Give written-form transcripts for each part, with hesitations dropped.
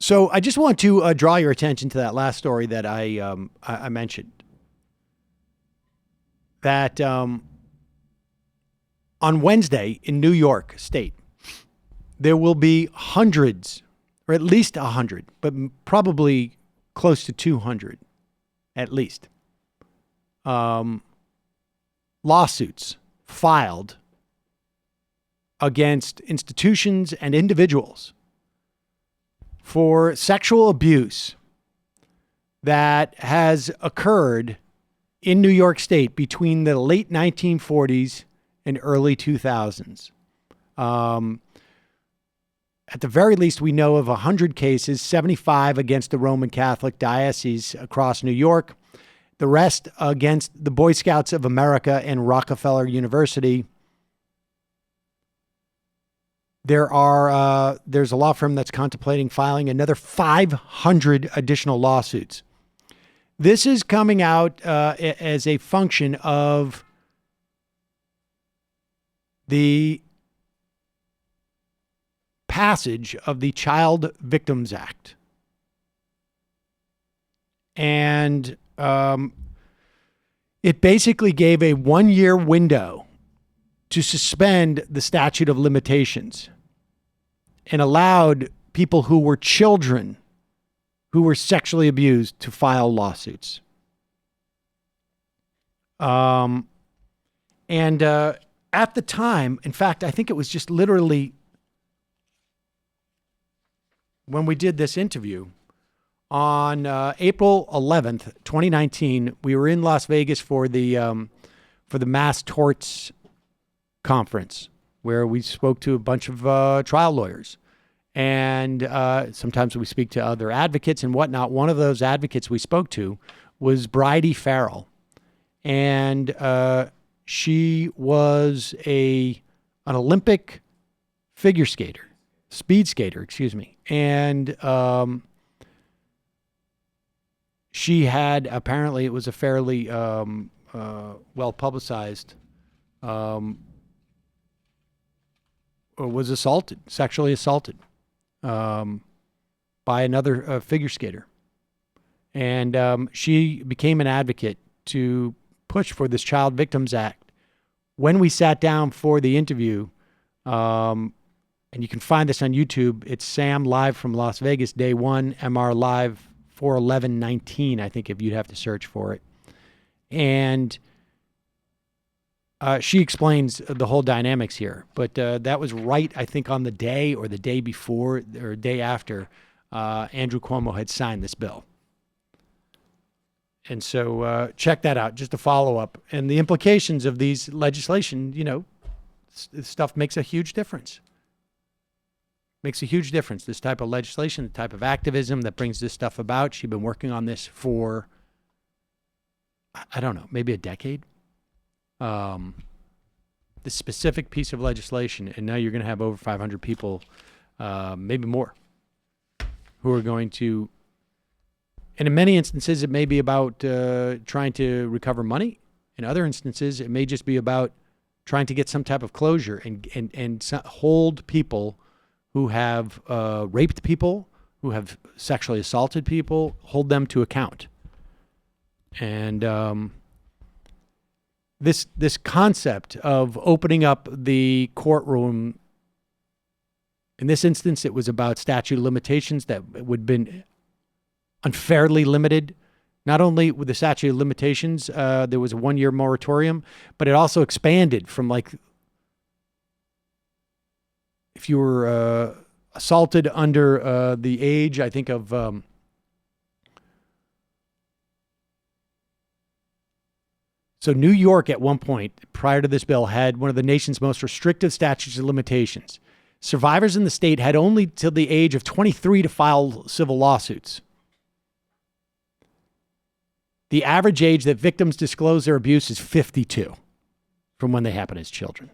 So I just want to draw your attention to that last story that I mentioned. That on Wednesday in New York State, there will be hundreds, or at least 100, but probably close to 200, at least, lawsuits filed against institutions and individuals for sexual abuse that has occurred in New York State between the late 1940s and early 2000s. At the very least, we know of 100 cases, 75 against the Roman Catholic Diocese across New York, the rest against the Boy Scouts of America and Rockefeller University. There's a law firm that's contemplating filing another 500 additional lawsuits. This is coming out as a function of the passage of the Child Victims Act. And it basically gave a 1-year window to suspend the statute of limitations and allowed people who were children who were sexually abused to file lawsuits. And at the time, in fact, I think it was just literally when we did this interview on April 11th, 2019, we were in Las Vegas for the Mass Torts Conference, where we spoke to a bunch of trial lawyers. And sometimes we speak to other advocates and whatnot. One of those advocates we spoke to was Bridie Farrell. And she was an Olympic figure skater, speed skater, excuse me. And she had, apparently it was a fairly well-publicized, was assaulted, sexually assaulted by another figure skater. And she became an advocate to push for this Child Victims Act. When we sat down for the interview, and you can find this on YouTube, it's Sam live from Las Vegas, day one, MR live 4/11/19, I think, if you'd have to search for it. And she explains the whole dynamics here. But that was right, I think, on the day or the day before or day after Andrew Cuomo had signed this bill. And so check that out, just a follow-up. And the implications of these legislation, you know, stuff makes a huge difference. Makes a huge difference. This type of legislation, the type of activism that brings this stuff about. She's been working on this for, I don't know, maybe a decade. This specific piece of legislation, and now you're going to have over 500 people, maybe more, who are going to, and in many instances, it may be about trying to recover money. In other instances, it may just be about trying to get some type of closure and hold people who have raped people, who have sexually assaulted people, hold them to account. And this concept of opening up the courtroom, in this instance, it was about statute of limitations that would have been unfairly limited. Not only with the statute of limitations, there was a 1-year moratorium, but it also expanded from, like, if you were assaulted under the age, I think, of so New York at one point, prior to this bill, had one of the nation's most restrictive statutes of limitations. Survivors in the state had only till the age of 23 to file civil lawsuits. The average age that victims disclose their abuse is 52 from when they happen as children.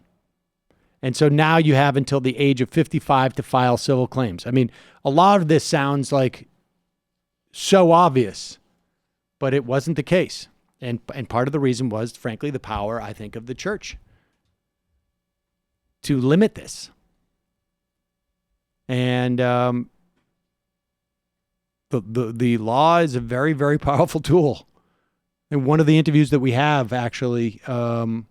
And so now you have until the age of 55 to file civil claims. I mean, a lot of this sounds like so obvious, but it wasn't the case. And part of the reason was, frankly, the power, I think, of the church to limit this. And the law is a very, very powerful tool. And one of the interviews that we have actually over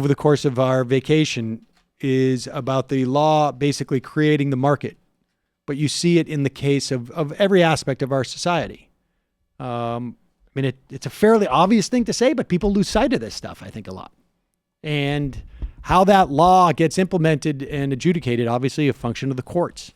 the course of our vacation is about the law basically creating the market. But you see it in the case of every aspect of our society. I mean, it's a fairly obvious thing to say, but people lose sight of this stuff, I think, a lot. And how that law gets implemented and adjudicated, obviously, a function of the courts.